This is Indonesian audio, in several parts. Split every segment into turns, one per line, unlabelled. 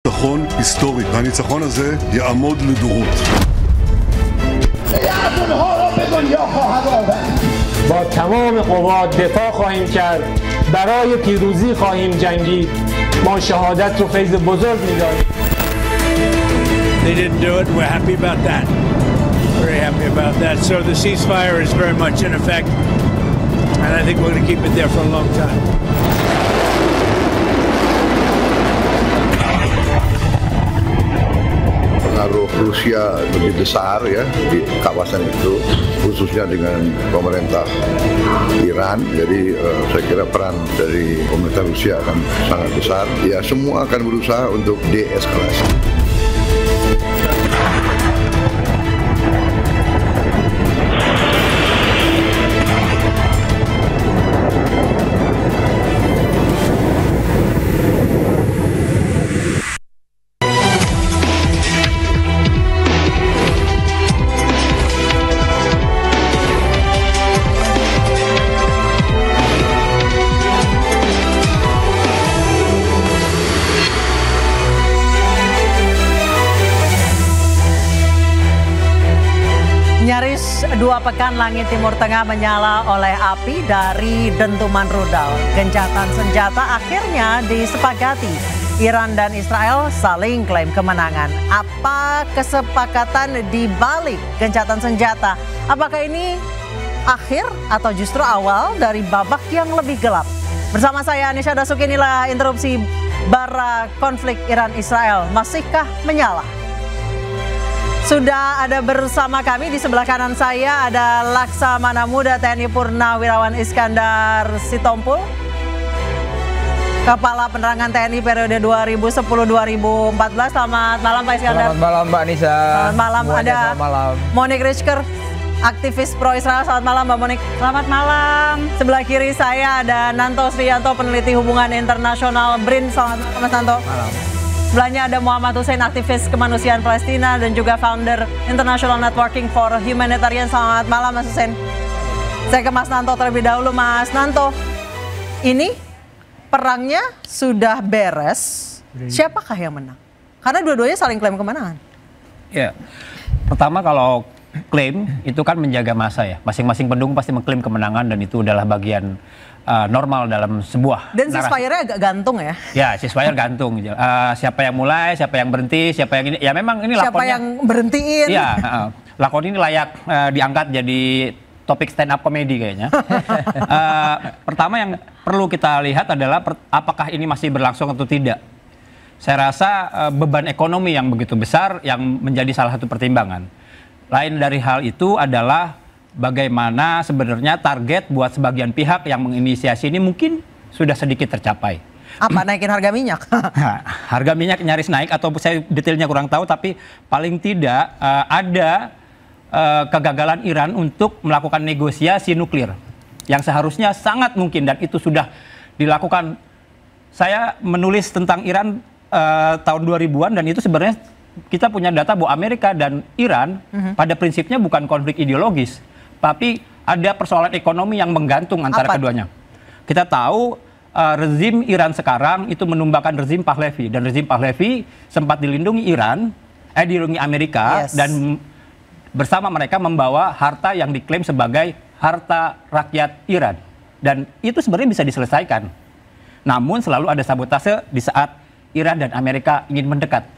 ניצחון היסטורי, והניצחון הזה יעמוד לדורות.
با تمام قوات دفاع خواهیم کرد، برای پیروزی خواهیم جنگید. ما شهادت رو فیض بزرگ می‌دانیم.
They didn't do it, and we're happy about that. Very happy about that. So the ceasefire is very much in effect, and I think we're going to keep it there for a long time.
Pengaruh Rusia lebih besar ya di kawasan itu, khususnya dengan pemerintah Iran. Jadi saya kira peran dari pemerintah Rusia akan sangat besar. Ya, semua akan berusaha untuk deeskalasi.
Nyaris 2 pekan langit Timur Tengah menyala oleh api dari dentuman rudal. Gencatan senjata akhirnya disepakati. Iran dan Israel saling klaim kemenangan. Apa kesepakatan di balik gencatan senjata? Apakah ini akhir atau justru awal dari babak yang lebih gelap? Bersama saya Anisha Dasuki, inilah interupsi bara konflik Iran-Israel. Masihkah menyala? Sudah ada bersama kami di sebelah kanan saya ada Laksamana Muda TNI Purnawirawan Iskandar Sitompul, Kepala Penerangan TNI periode 2010-2014. Selamat malam Pak Iskandar.
Selamat malam Mbak Nisa.
Selamat malam. Ada
selamat malam.
Monik Rizker, aktivis pro Israel. Selamat malam Mbak Monik. Selamat malam. Sebelah kiri saya ada Nanto Sriyanto, peneliti hubungan internasional BRIN. Selamat malam Mas Nanto.
Malam.
Sebelahnya ada Muhammad Hussein, aktivis kemanusiaan Palestina dan juga founder International Networking for Humanitarian. Selamat malam Mas Hussein. Saya ke Mas Nanto terlebih dahulu. Mas Nanto, ini perangnya sudah beres. Siapakah yang menang? Karena dua-duanya saling klaim kemenangan.
Ya, pertama kalau klaim itu kan menjaga masa ya. Masing-masing pendukung pasti mengklaim kemenangan dan itu adalah bagian normal dalam sebuah
dan ceasefire-nya agak gantung ya?
Ya, ceasefire gantung. Siapa yang mulai, siapa yang berhenti, siapa yang ini. Ya memang ini
siapa
lakonnya.
Yang berhentiin.
Ya, lakon ini layak diangkat jadi topik stand up comedy kayaknya. Pertama yang perlu kita lihat adalah apakah ini masih berlangsung atau tidak. Saya rasa beban ekonomi yang begitu besar yang menjadi salah satu pertimbangan. Lain dari hal itu adalah bagaimana sebenarnya target buat sebagian pihak yang menginisiasi ini mungkin sudah sedikit tercapai.
Apa, naikin harga minyak?
Harga minyak nyaris naik atau saya detailnya kurang tahu, tapi paling tidak ada kegagalan Iran untuk melakukan negosiasi nuklir yang seharusnya sangat mungkin dan itu sudah dilakukan. Saya menulis tentang Iran tahun 2000-an dan itu sebenarnya kita punya data bahwa Amerika dan Iran pada prinsipnya bukan konflik ideologis, tapi ada persoalan ekonomi yang menggantung antara keduanya. Kita tahu rezim Iran sekarang itu menumbakan rezim Pahlavi dan rezim Pahlavi sempat dilindungi dilindungi Amerika dan bersama mereka membawa harta yang diklaim sebagai harta rakyat Iran dan itu sebenarnya bisa diselesaikan. Namun selalu ada sabotase di saat Iran dan Amerika ingin mendekat.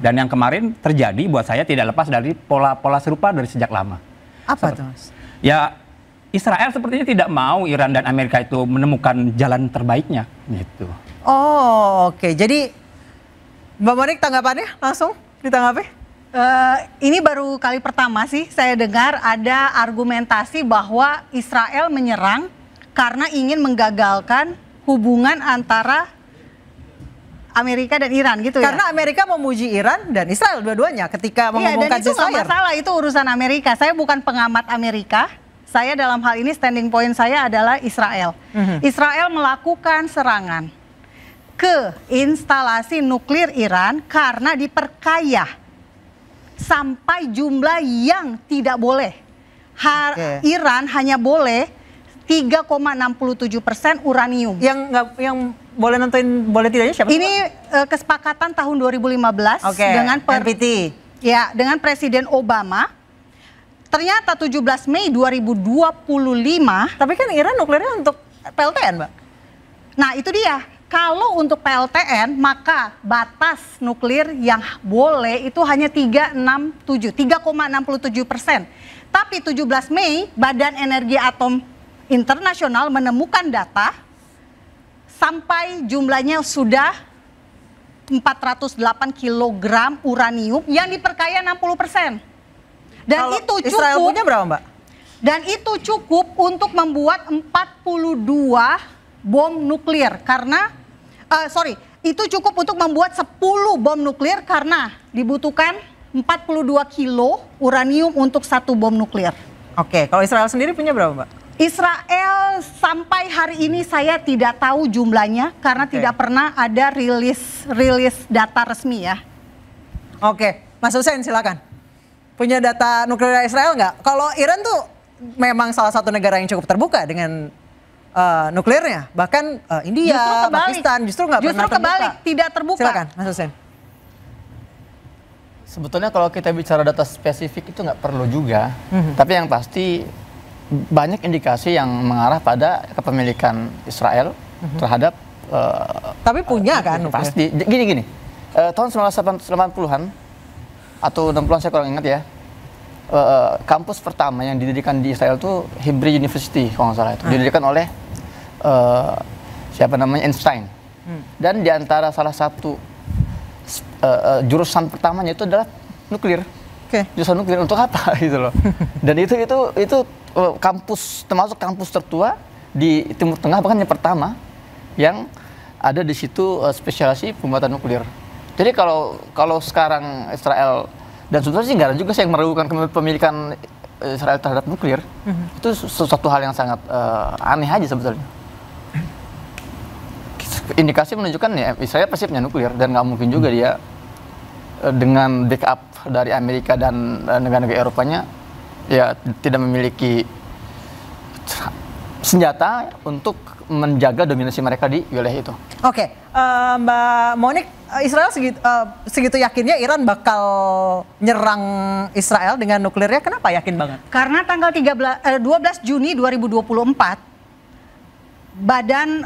Dan yang kemarin terjadi buat saya tidak lepas dari pola-pola serupa dari sejak lama.
Apa tuh Mas?
Ya, Israel sepertinya tidak mau Iran dan Amerika itu menemukan jalan terbaiknya gitu.
Oh, oke. Jadi Mbak Monik tanggapannya langsung ditanggapi?
Ini baru kali pertama sih saya dengar ada argumentasi bahwa Israel menyerang karena ingin menggagalkan hubungan antara Amerika dan Iran gitu ya.
Karena Amerika memuji Iran dan Israel dua-duanya ketika mengumumkan ceasefire.
Dan itu nggak masalah, itu urusan Amerika. Saya bukan pengamat Amerika. Saya dalam hal ini standing point saya adalah Israel. Israel melakukan serangan ke instalasi nuklir Iran karena diperkaya sampai jumlah yang tidak boleh. Iran hanya boleh 3,67% uranium.
Yang boleh nentuin boleh tidaknya siapa?
Ini kesepakatan tahun 2015 dengan
NPT.
Ya, dengan Presiden Obama. Ternyata 17 Mei 2025.
Tapi kan Iran nuklirnya untuk PLTN, Mbak.
Nah, itu dia. Kalau untuk PLTN, maka batas nuklir yang boleh itu hanya 3,67%. Tapi 17 Mei, Badan Energi Atom Internasional menemukan data sampai jumlahnya sudah 408 kg uranium yang diperkaya 60%. Dan
Kalau
itu cukup.
Israel punya berapa, Mbak?
Dan itu cukup untuk membuat 42 bom nuklir karena itu cukup untuk membuat 10 bom nuklir karena dibutuhkan 42 kilo uranium untuk 1 bom nuklir.
Oke, kalau Israel sendiri punya berapa, Mbak?
Israel sampai hari ini saya tidak tahu jumlahnya karena tidak pernah ada rilis data resmi ya.
Oke, Mas Hussein silakan. Punya data nuklir Israel nggak? Kalau Iran tuh memang salah satu negara yang cukup terbuka dengan nuklirnya. Bahkan India, Pakistan justru nggak pernah terbuka.
Kebalik, tidak terbuka.
Silakan, Mas Hussein.
Sebetulnya kalau kita bicara data spesifik itu nggak perlu juga. Tapi yang pasti banyak indikasi yang mengarah pada kepemilikan Israel terhadap
tapi punya kan nuklir?
Pasti. Gini. Tahun 1980-an atau 60-an saya kurang ingat ya. Kampus pertama yang didirikan di Israel itu Hebrew University kalau nggak salah itu. Didirikan oleh siapa namanya Einstein. Dan di antara salah satu jurusan pertamanya itu adalah nuklir. Jurusan nuklir untuk apa gitu loh. Dan itu kampus termasuk kampus tertua di Timur Tengah, bahkan yang pertama yang ada di situ spesialisasi pembuatan nuklir. Jadi kalau sekarang Israel dan sebetulnya sih nggak ada juga sih yang meragukan kepemilikan Israel terhadap nuklir. Itu sesuatu hal yang sangat aneh aja sebetulnya. Indikasi menunjukkan ya Israel pasti punya nuklir dan nggak mungkin juga dia dengan backup dari Amerika dan negara-negara Eropanya ya tidak memiliki senjata untuk menjaga dominasi mereka di wilayah itu.
Oke, Mbak Monik, Israel segitu yakinnya Iran bakal nyerang Israel dengan nuklirnya, kenapa yakin banget?
Karena tanggal 12 Juni 2024 Badan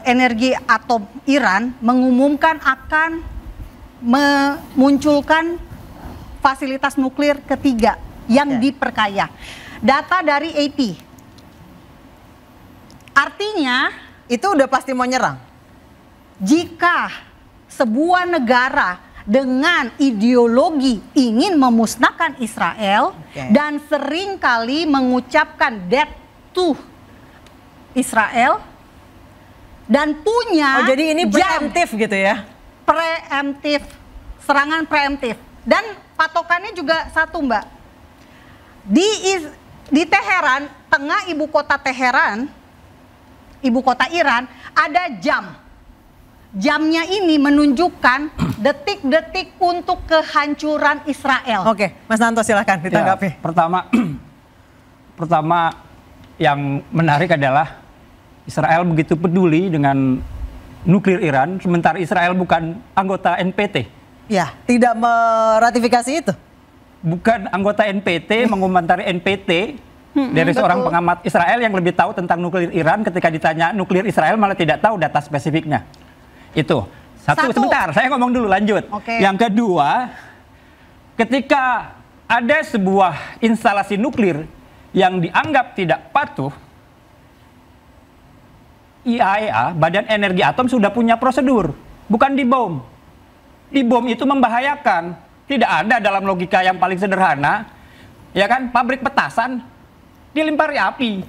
Energi Atom Iran mengumumkan akan memunculkan fasilitas nuklir ketiga yang diperkaya. Data dari AP. Artinya
itu udah pasti mau nyerang.
Jika sebuah negara dengan ideologi ingin memusnahkan Israel dan seringkali mengucapkan death to Israel dan punya
jadi ini preemptif gitu ya?
Preemptif, serangan preemptif. Dan patokannya juga satu, Mbak. Di Teheran, tengah ibu kota Teheran, ibu kota Iran, ada jam. Jamnya ini menunjukkan detik-detik untuk kehancuran Israel.
Oke, Mas Nanto silahkan ditanggapi.
Ya, pertama yang menarik adalah Israel begitu peduli dengan nuklir Iran, sementara Israel bukan anggota NPT.
Ya, tidak meratifikasi itu.
Bukan anggota NPT, mengomentari NPT dari seorang pengamat Israel yang lebih tahu tentang nuklir Iran. Ketika ditanya nuklir Israel malah tidak tahu data spesifiknya. Itu satu. Sebentar, saya ngomong dulu, lanjut. Yang kedua, ketika ada sebuah instalasi nuklir yang dianggap tidak patuh, IAEA, Badan Energi Atom sudah punya prosedur, bukan dibom. Dibom itu membahayakan. Tidak ada dalam logika yang paling sederhana, ya kan, pabrik petasan dilimpari api.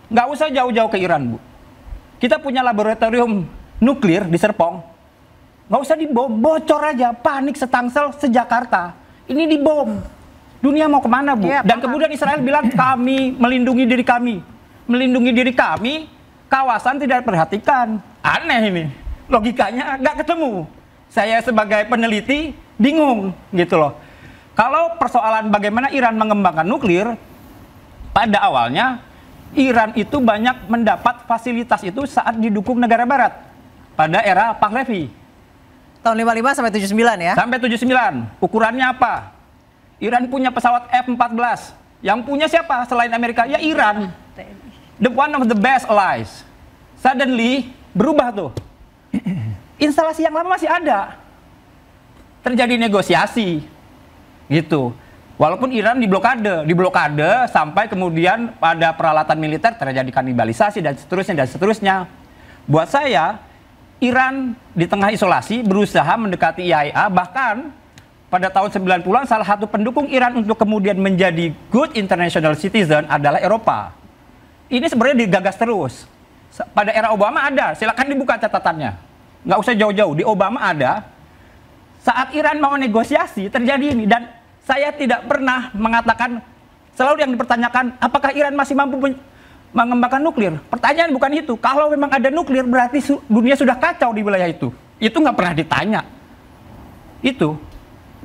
Nggak usah jauh-jauh ke Iran, Bu. Kita punya laboratorium nuklir di Serpong. Nggak usah dibom, bocor aja, panik setangsel se-Jakarta. Ini dibom. Dunia mau kemana, Bu? Dan kemudian Israel bilang kami melindungi diri kami. Melindungi diri kami, kawasan tidak diperhatikan. Aneh ini, logikanya nggak ketemu. Saya sebagai peneliti bingung gitu loh. Kalau persoalan bagaimana Iran mengembangkan nuklir, pada awalnya Iran itu banyak mendapat fasilitas itu saat didukung negara barat pada era Pahlavi.
Tahun 55 sampai 79 ya?
Sampai 79. Ukurannya apa? Iran punya pesawat F-14. Yang punya siapa selain Amerika? Ya Iran. The one of the best allies. Suddenly berubah tuh. Instalasi yang lama masih ada. Terjadi negosiasi. Gitu. Walaupun Iran diblokade sampai kemudian pada peralatan militer terjadi kanibalisasi dan seterusnya. Buat saya, Iran di tengah isolasi berusaha mendekati IAEA, bahkan pada tahun 90-an salah satu pendukung Iran untuk kemudian menjadi good international citizen adalah Eropa. Ini sebenarnya digagas terus. Pada era Obama ada, silakan dibuka catatannya. Nggak usah jauh-jauh, di Obama ada. Saat Iran mau negosiasi terjadi ini, dan saya tidak pernah mengatakan, selalu yang dipertanyakan, apakah Iran masih mampu mengembangkan nuklir? Pertanyaan bukan itu. Kalau memang ada nuklir, berarti dunia sudah kacau di wilayah itu. Itu nggak pernah ditanya. Itu.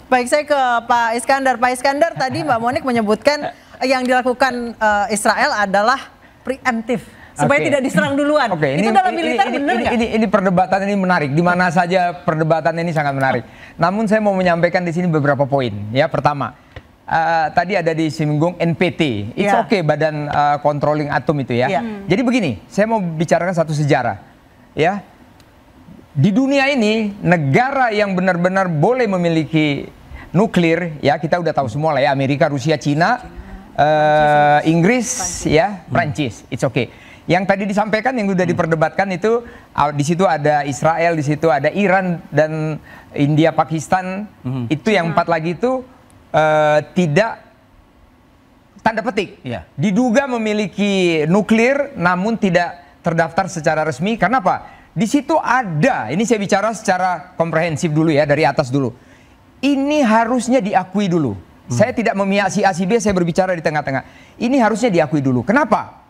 Baik, saya ke Pak Iskandar. Pak Iskandar, tadi Mbak Monik menyebutkan yang dilakukan Israel adalah preemptif. Supaya tidak diserang duluan. Itu dalam militer benar nggak?
Ini perdebatan ini menarik. Di mana saja perdebatan ini sangat menarik. Namun saya mau menyampaikan di sini beberapa poin. Ya, pertama, tadi ada disinggung NPT. It's okay, Badan Controlling Atom itu ya. Jadi begini, saya mau bicarakan satu sejarah. Ya, di dunia ini negara yang benar-benar boleh memiliki nuklir, ya kita udah tahu semua lah ya, Amerika, Rusia, Cina, Inggris, ya, Prancis. It's okay. Yang tadi disampaikan, yang sudah diperdebatkan itu, di situ ada Israel, di situ ada Iran dan India, Pakistan. Itu yang 4 lagi itu tidak tanda petik. Diduga memiliki nuklir, namun tidak terdaftar secara resmi. Karena apa? Di situ ada, ini saya bicara secara komprehensif dulu ya, dari atas dulu. Ini harusnya diakui dulu. Saya tidak memihak si A, si B, saya berbicara di tengah-tengah. Ini harusnya diakui dulu. Kenapa?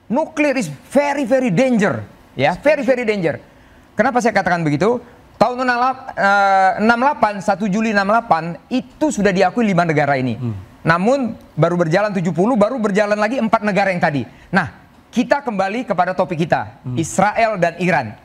Nuklir is very danger, ya, very danger. Kenapa saya katakan begitu? Tahun 1 Juli 68 itu sudah diakui 5 negara ini. Namun baru berjalan 70, baru berjalan lagi 4 negara yang tadi. Nah, kita kembali kepada topik kita, Israel dan Iran.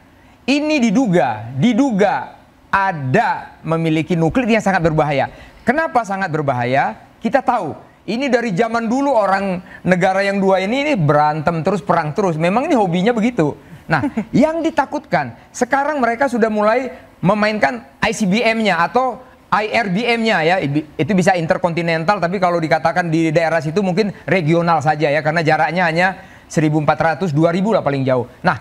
Ini diduga ada memiliki nuklir yang sangat berbahaya. Kenapa sangat berbahaya? Kita tahu. Ini dari zaman dulu orang negara yang dua ini berantem terus, perang terus. Memang ini hobinya begitu. Nah, yang ditakutkan, sekarang mereka sudah mulai memainkan ICBM-nya atau IRBM-nya ya. Itu bisa interkontinental, tapi kalau dikatakan di daerah situ mungkin regional saja ya. Karena jaraknya hanya 1.400, 2.000 lah paling jauh. Nah,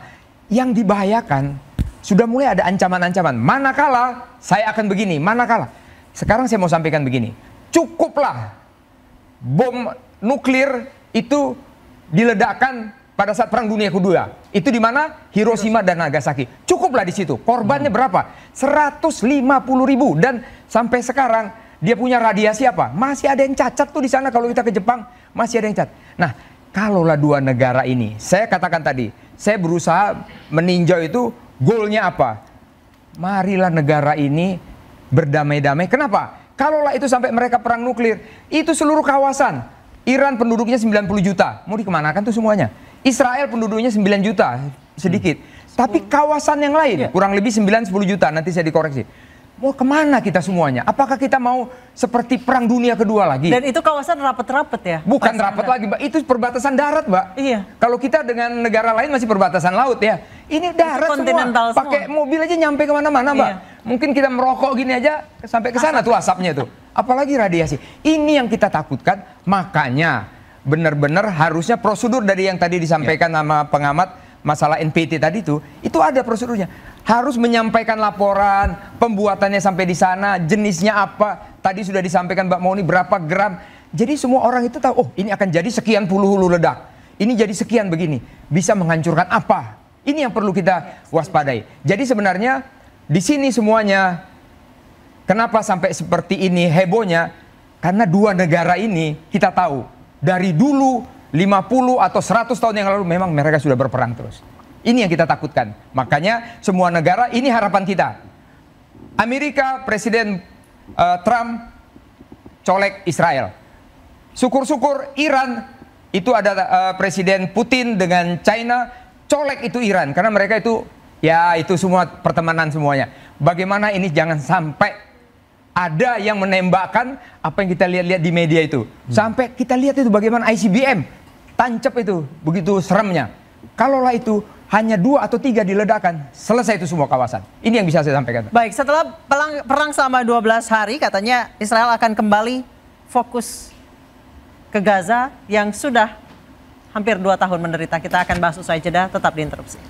yang dibahayakan, sudah mulai ada ancaman-ancaman. Manakala, saya akan begini, manakala. Sekarang saya mau sampaikan begini. Cukuplah bom nuklir itu diledakkan pada saat Perang Dunia Kedua. Itu di mana? Hiroshima dan Nagasaki. Cukuplah di situ. Korbannya berapa? 150.000. Dan sampai sekarang dia punya radiasi apa? Masih ada yang cacat tuh di sana. Kalau kita ke Jepang masih ada yang cacat. Nah, kalaulah 2 negara ini, saya katakan tadi, saya berusaha meninjau itu goalnya apa? Marilah negara ini berdamai-damai. Kenapa? Kalaulah itu sampai mereka perang nuklir, itu seluruh kawasan. Iran penduduknya 90 juta. Mau dikemanakan tuh semuanya? Israel penduduknya 9 juta, sedikit. Tapi kawasan yang lain, kurang lebih 9-10 juta, nanti saya dikoreksi. Mau kemana kita semuanya? Apakah kita mau seperti Perang Dunia Kedua lagi?
Dan itu kawasan rapat-rapat ya?
Bukan rapat lagi, Mbak. Itu perbatasan darat, Mbak.
Iya.
Kalau kita dengan negara lain masih perbatasan laut ya. Ini darat semua. Pakai mobil aja nyampe kemana-mana, Mbak. Iya. Mungkin kita merokok gini aja sampai ke sana tuh asapnya tuh. Apalagi radiasi. Ini yang kita takutkan. Makanya benar-benar harusnya prosedur dari yang tadi disampaikan sama pengamat masalah NPT tadi itu ada prosedurnya. Harus menyampaikan laporan, pembuatannya sampai di sana, jenisnya apa. Tadi sudah disampaikan Mbak Moni berapa gram. Jadi semua orang itu tahu, oh ini akan jadi sekian puluh hulu ledak. Ini jadi sekian begini. Bisa menghancurkan apa? Ini yang perlu kita waspadai. Jadi sebenarnya di sini semuanya, kenapa sampai seperti ini hebohnya? Karena 2 negara ini kita tahu, dari dulu 50 atau 100 tahun yang lalu memang mereka sudah berperang terus. Ini yang kita takutkan. Makanya semua negara, ini harapan kita. Amerika, Presiden Trump colek Israel. Syukur-syukur Iran Itu ada Presiden Putin dengan China colek itu Iran karena mereka itu ya itu semua pertemanan semuanya. Bagaimana ini jangan sampai ada yang menembakkan apa yang kita lihat-lihat di media itu. Sampai kita lihat itu bagaimana ICBM tancap itu begitu seremnya. Kalaulah itu hanya 2 atau 3 diledakkan, selesai itu semua kawasan. Ini yang bisa saya sampaikan.
Baik, setelah perang selama 12 hari katanya Israel akan kembali fokus ke Gaza yang sudah hampir 2 tahun menderita. Kita akan bahas usai jeda, tetap di Interupsi.